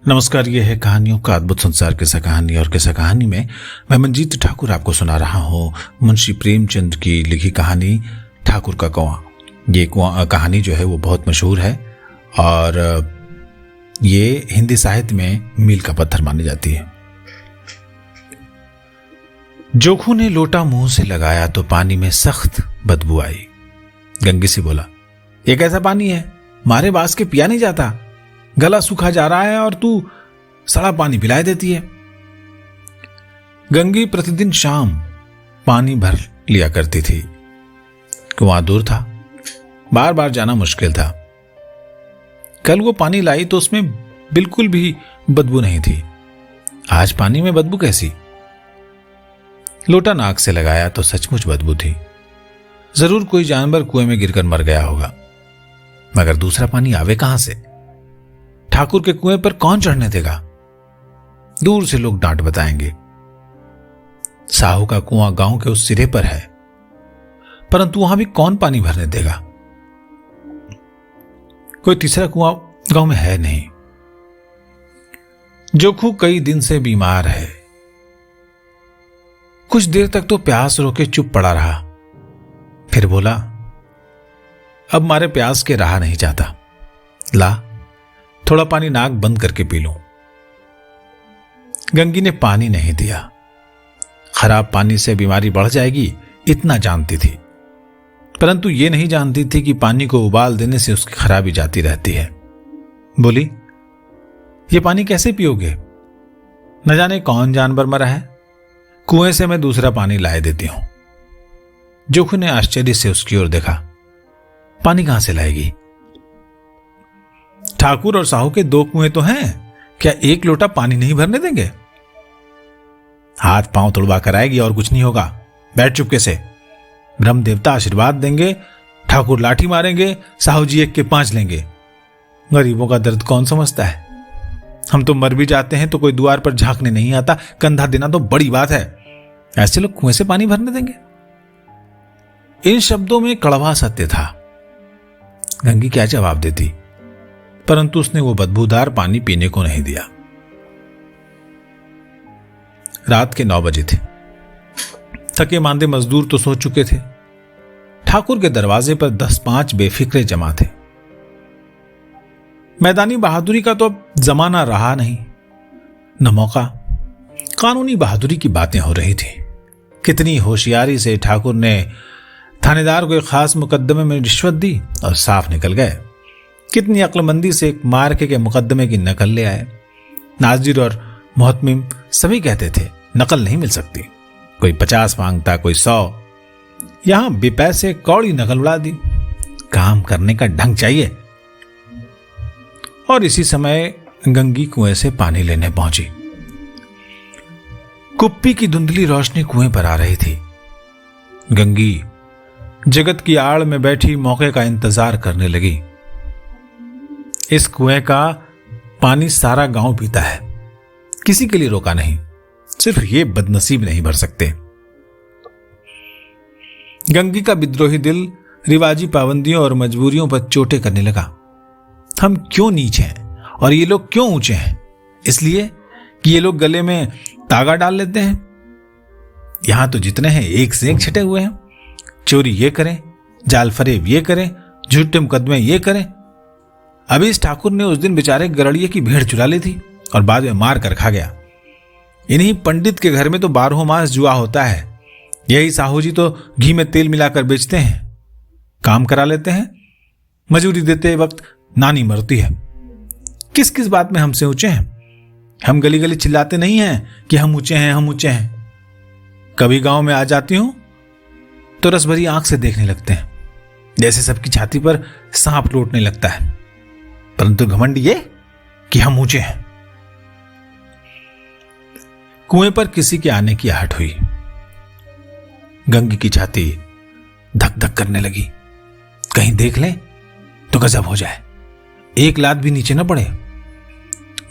नमस्कार, ये है कहानियों का अद्भुत संसार किस्सा कहानी। और किस्सा कहानी में मैं मनजीत ठाकुर आपको सुना रहा हूँ मुंशी प्रेमचंद की लिखी कहानी ठाकुर का कुआं। ये कहानी जो है वो बहुत मशहूर है और ये हिंदी साहित्य में मील का पत्थर मानी जाती है। जोखू ने लोटा मुंह से लगाया तो पानी में सख्त बदबू आई। गंगी से बोला, ये कैसा पानी है? मारे बास के पिया नहीं जाता। गला सूखा जा रहा है और तू सड़ा पानी पिलाए देती है। गंगी प्रतिदिन शाम पानी भर लिया करती थी। कुआं दूर था, बार बार जाना मुश्किल था। कल वो पानी लाई तो उसमें बिल्कुल भी बदबू नहीं थी। आज पानी में बदबू कैसी? लोटा नाक से लगाया तो सचमुच बदबू थी। जरूर कोई जानवर कुएं में गिरकर मर गया होगा, मगर दूसरा पानी आवे कहां से? ठाकुर के कुएं पर कौन चढ़ने देगा? दूर से लोग डांट बताएंगे। साहू का कुआं गांव के उस सिरे पर है, परंतु वहां भी कौन पानी भरने देगा? कोई तीसरा कुआं गांव में है नहीं। जोखू कई दिन से बीमार है। कुछ देर तक तो प्यास रोके चुप पड़ा रहा, फिर बोला, अब मारे प्यास के रहा नहीं जाता। ला थोड़ा पानी नाक बंद करके पी लूं। गंगी ने पानी नहीं दिया। खराब पानी से बीमारी बढ़ जाएगी इतना जानती थी, परंतु ये नहीं जानती थी कि पानी को उबाल देने से उसकी खराबी जाती रहती है। बोली, ये पानी कैसे पियोगे? न जाने कौन जानवर मरा है। कुएं से मैं दूसरा पानी लाए देती हूं। जोखू ने आश्चर्य से उसकी ओर देखा। पानी कहां से लाएगी? ठाकुर और साहू के दो कुएं तो हैं, क्या एक लोटा पानी नहीं भरने देंगे? हाथ पांव तुड़वा कर आएगी और कुछ नहीं होगा। बैठ चुपके से। ब्रह्म देवता आशीर्वाद देंगे, ठाकुर लाठी मारेंगे, साहू जी 1 के 5 लेंगे। गरीबों का दर्द कौन समझता है? हम तो मर भी जाते हैं तो कोई द्वार पर झांकने नहीं आता। कंधा देना तो बड़ी बात है। ऐसे लोग कुएं से पानी भरने देंगे? इन शब्दों में कड़वा सत्य था। गंगी क्या जवाब देती, परंतु उसने वो बदबूदार पानी पीने को नहीं दिया। रात के 9 बजे थे। थके मांदे मजदूर तो सो चुके थे। ठाकुर के दरवाजे पर 10-5 बेफिक्रे जमा थे। मैदानी बहादुरी का तो अब जमाना रहा नहीं, न मौका। कानूनी बहादुरी की बातें हो रही थी। कितनी होशियारी से ठाकुर ने थानेदार को एक खास मुकदमे में रिश्वत दी और साफ निकल गए। कितनी अक्लमंदी से एक मार्के के मुकदमे की नकल ले आए। नाजिर और मोहतमिम सभी कहते थे नकल नहीं मिल सकती। कोई 50 मांगता, कोई 100। यहां बेपैसे कौड़ी नकल उड़ा दी। काम करने का ढंग चाहिए। और इसी समय गंगी कुएं से पानी लेने पहुंची। कुप्पी की धुंधली रोशनी कुएं पर आ रही थी। गंगी जगत की आड़ में बैठी मौके का इंतजार करने लगी। इस कुएं का पानी सारा गांव पीता है, किसी के लिए रोका नहीं। सिर्फ ये बदनसीब नहीं भर सकते। गंगी का विद्रोही दिल रिवाजी पाबंदियों और मजबूरियों पर चोटें करने लगा। हम क्यों नीच हैं और ये लोग क्यों ऊंचे हैं? इसलिए कि ये लोग गले में तागा डाल लेते हैं। यहां तो जितने हैं एक से एक छिटे हुए हैं। चोरी ये करें, जाल फरेब ये करें, झूठे मुकदमे ये करें। अभी इस ठाकुर ने उस दिन बेचारे गरड़िए की भेड़ चुरा ली थी और बाद में मार कर खा गया। इन्हीं पंडित के घर में तो 12 मास जुआ होता है। यही साहू जी तो घी में तेल मिलाकर बेचते हैं। काम करा लेते हैं, मजूरी देते वक्त नानी मरती है। किस किस बात में हमसे ऊंचे हैं? हम गली गली चिल्लाते नहीं हैं कि हम ऊंचे हैं, हम ऊंचे हैं। कभी गांव में आ जाती हूं तो रस भरी आंख से देखने लगते हैं, जैसे सबकी छाती पर सांप लौटने लगता है। परंतु घमंड ये कि हम ऊंचे हैं। कुएं पर किसी के आने की आहट हुई। गंगी की छाती धक धक करने लगी। कहीं देख ले तो गजब हो जाए, एक लात भी नीचे न पड़े।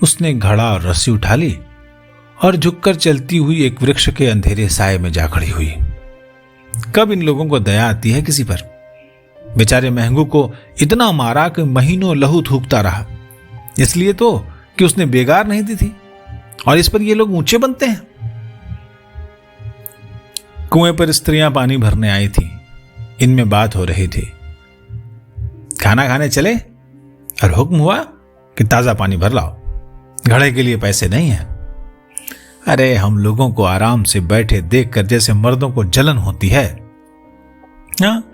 उसने घड़ा और रस्सी उठा ली और झुककर चलती हुई एक वृक्ष के अंधेरे साए में जा खड़ी हुई। कब इन लोगों को दया आती है किसी पर? बेचारे महंगू को इतना मारा कि महीनों लहू थूकता रहा। इसलिए तो कि उसने बेगार नहीं दी थी, और इस पर ये लोग ऊंचे बनते हैं। कुएं पर स्त्रियां पानी भरने आई थी, इनमें बात हो रही थी। खाना खाने चले और हुक्म हुआ कि ताजा पानी भर लाओ, घड़े के लिए पैसे नहीं है। अरे हम लोगों को आराम से बैठे देखकर जैसे मर्दों को जलन होती है। हाँ,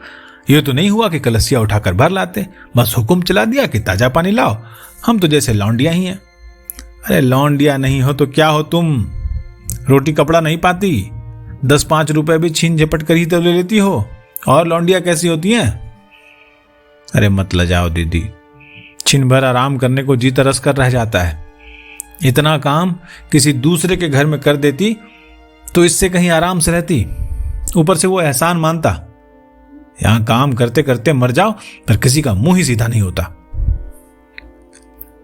ये तो नहीं हुआ कि कलसिया उठाकर भर लाते, बस हुक्म चला दिया कि ताजा पानी लाओ। हम तो जैसे लौंडिया ही हैं। अरे लौंडिया नहीं हो तो क्या हो तुम? रोटी कपड़ा नहीं पाती, 10-5 रुपए भी छीन झपट कर ही तो ले लेती हो, और लौंडिया कैसी होती हैं? अरे मत लजाओ दीदी, छिन भर आराम करने को जी तरस कर रह जाता है। इतना काम किसी दूसरे के घर में कर देती तो इससे कहीं आराम से रहती। ऊपर से वो एहसान मानता। यहां काम करते करते मर जाओ, पर किसी का मुंह ही सीधा नहीं होता।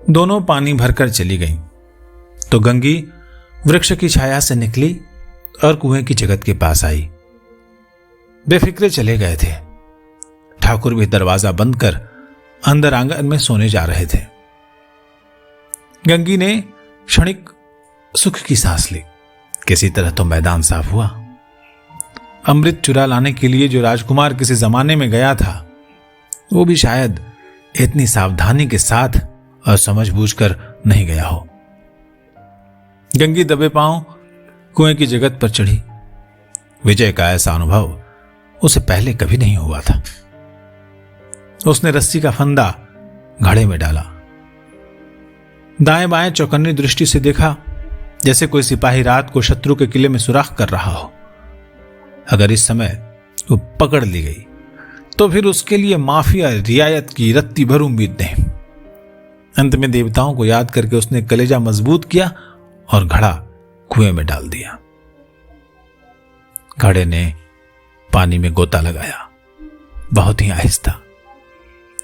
दोनों पानी भरकर चली गईं तो गंगी वृक्ष की छाया से निकली और कुएं की जगत के पास आई। बेफिक्रे चले गए थे। ठाकुर भी दरवाजा बंद कर अंदर आंगन में सोने जा रहे थे। गंगी ने क्षणिक सुख की सांस ली। किसी तरह तो मैदान साफ हुआ। अमृत चुरा लाने के लिए जो राजकुमार किसी जमाने में गया था, वो भी शायद इतनी सावधानी के साथ और समझबूझकर नहीं गया हो। गंगी दबे पांव कुएं की जगत पर चढ़ी। विजय का ऐसा अनुभव उसे पहले कभी नहीं हुआ था। उसने रस्सी का फंदा घड़े में डाला, दाएं बाएं चौकन्नी दृष्टि से देखा, जैसे कोई सिपाही रात को शत्रु के किले में सुराख कर रहा हो। अगर इस समय वो पकड़ ली गई तो फिर उसके लिए माफिया रियायत की रत्ती भर उम्मीदें। अंत में देवताओं को याद करके उसने कलेजा मजबूत किया और घड़ा कुएं में डाल दिया। घड़े ने पानी में गोता लगाया, बहुत ही आहिस्ता,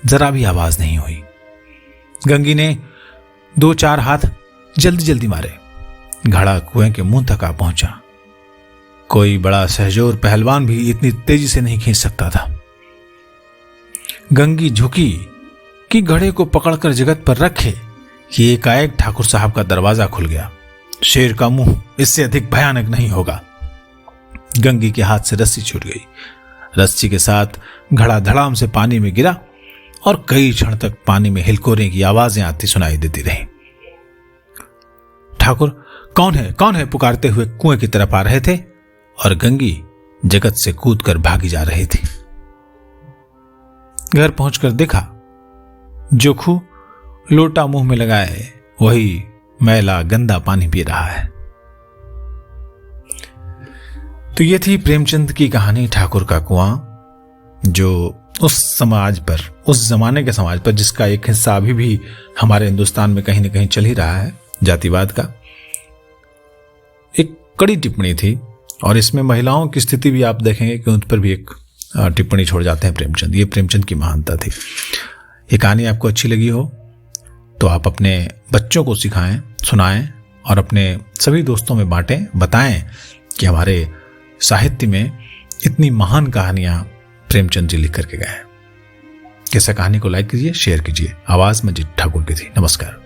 जरा भी आवाज नहीं हुई। गंगी ने 2-4 हाथ जल्दी जल्दी मारे। घड़ा कुएं के मुंह तक आ पहुंचा। कोई बड़ा सहजोर पहलवान भी इतनी तेजी से नहीं खींच सकता था। गंगी झुकी कि घड़े को पकड़कर जगत पर रखे कि एकाएक ठाकुर साहब का दरवाजा खुल गया। शेर का मुंह इससे अधिक भयानक नहीं होगा। गंगी के हाथ से रस्सी छूट गई। रस्सी के साथ घड़ा धड़ाम से पानी में गिरा और कई क्षण तक पानी में हिलकोरे की आवाजें आती सुनाई देती रही। ठाकुर कौन है पुकारते हुए कुएं की तरफ आ रहे थे और गंगी जगत से कूदकर भागी जा रही थी। घर पहुंचकर देखा, जोखू लोटा मुंह में लगाए वही मैला गंदा पानी पी रहा है। तो ये थी प्रेमचंद की कहानी ठाकुर का कुआं, जो उस समाज पर, उस जमाने के समाज पर, जिसका एक हिस्सा अभी भी हमारे हिंदुस्तान में कहीं ना कहीं चल ही रहा है, जातिवाद का। एक कड़ी टिप्पणी थी और इसमें महिलाओं की स्थिति भी आप देखेंगे कि उन पर भी एक टिप्पणी छोड़ जाते हैं प्रेमचंद। ये प्रेमचंद की महानता थी। ये कहानी आपको अच्छी लगी हो तो आप अपने बच्चों को सिखाएं, सुनाएं और अपने सभी दोस्तों में बांटें, बताएं कि हमारे साहित्य में इतनी महान कहानियां प्रेमचंद जी लिख करके गए हैं। कैसा कहानी को लाइक कीजिए, शेयर कीजिए। आवाज मंजीत ठाकुर की थी। नमस्कार।